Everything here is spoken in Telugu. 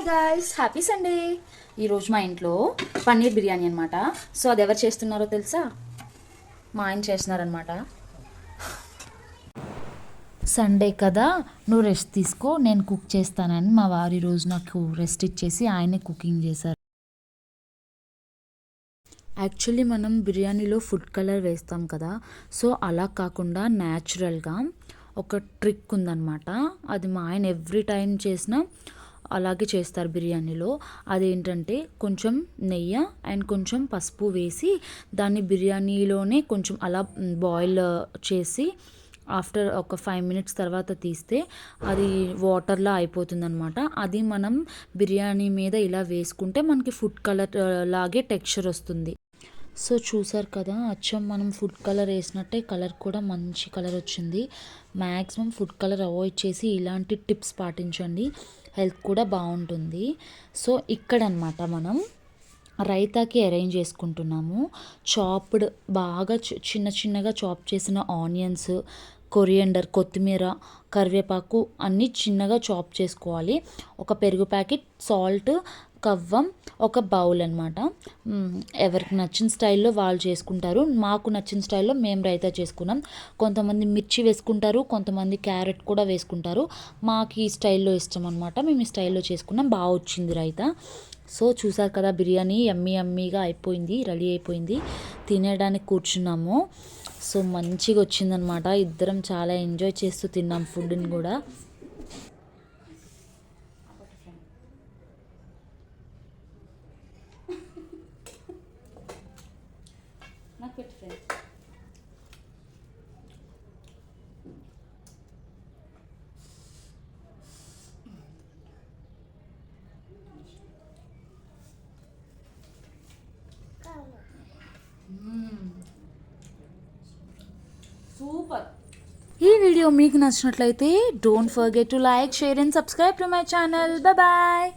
Hi guys, happy Sunday. ఈరోజు మా ఇంట్లో పన్నీర్ బిర్యానీ అనమాట. సో అది ఎవరు చేస్తున్నారో తెలుసా? మా ఆయన చేస్తున్నారనమాట. సండే కదా, నువ్వు రెస్ట్ తీసుకో, నేను కుక్ చేస్తానని మా వారు ఈరోజు నాకు రెస్ట్ ఇచ్చేసి ఆయనే కుకింగ్ చేశారు. యాక్చువల్లీ మనం బిర్యానీలో ఫుడ్ కలర్ వేస్తాం కదా, సో అలా కాకుండా న్యాచురల్గా ఒక ట్రిక్ ఉందన్నమాట. అది మా ఆయన ఎవ్రీ టైం చేసినా అలాగే చేస్తారు బిర్యానీలో. అదేంటంటే కొంచెం నెయ్యి అండ్ కొంచెం పసుపు వేసి దాన్ని బిర్యానీలోనే కొంచెం అలా బాయిల్ చేసి ఆఫ్టర్ ఒక 5 మినిట్స్ తర్వాత తీస్తే అది వాటర్లా అయిపోతుంది అనమాట. అది మనం బిర్యానీ మీద ఇలా వేసుకుంటే మనకి ఫుడ్ కలర్ లాగే టెక్స్చర్ వస్తుంది. సో చూసారు కదా, అచ్చం మనం ఫుడ్ కలర్ వేసినట్టే కలర్ కూడా మంచి కలర్ వచ్చింది. మ్యాక్సిమం ఫుడ్ కలర్ అవాయిడ్ చేసి ఇలాంటి టిప్స్ పాటించండి, హెల్త్ కూడా బాగుంటుంది. సో ఇక్కడ అనమాట మనం రైతాకి అరేంజ్ చేసుకుంటున్నాము. చాప్డ్ బాగా చిన్న చిన్నగా చాప్ చేసిన ఆనియన్స్, కొరియండర్, కొత్తిమీర, కరివేపాకు అన్నీ చిన్నగా చాప్ చేసుకోవాలి. ఒక పెరుగు ప్యాకెట్, సాల్ట్, కవ్వం, ఒక బౌల్ అనమాట. ఎవరికి నచ్చిన స్టైల్లో వాళ్ళు చేసుకుంటారు. మాకు నచ్చిన స్టైల్లో మేము రైతా చేసుకున్నాం. కొంతమంది మిర్చి వేసుకుంటారు, కొంతమంది క్యారెట్ కూడా వేసుకుంటారు. మాకు ఈ స్టైల్లో ఇష్టం అనమాట. మేము ఈ స్టైల్లో చేసుకున్నాం, బాగా వచ్చింది రైతా. సో చూసారు కదా, బిర్యానీ యమ్మీ యమ్మీగా అయిపోయింది, రెడీ అయిపోయింది. తినేయడానికి కూర్చున్నాము. సో మంచిగా వచ్చిందనమాట. ఇద్దరం చాలా ఎంజాయ్ చేస్తూ తిన్నాం ఫుడ్ని కూడా. సూపర్. ఈ వీడియో మీకు నచ్చినట్లయితే don't forget to like, share and subscribe to my channel. Bye bye.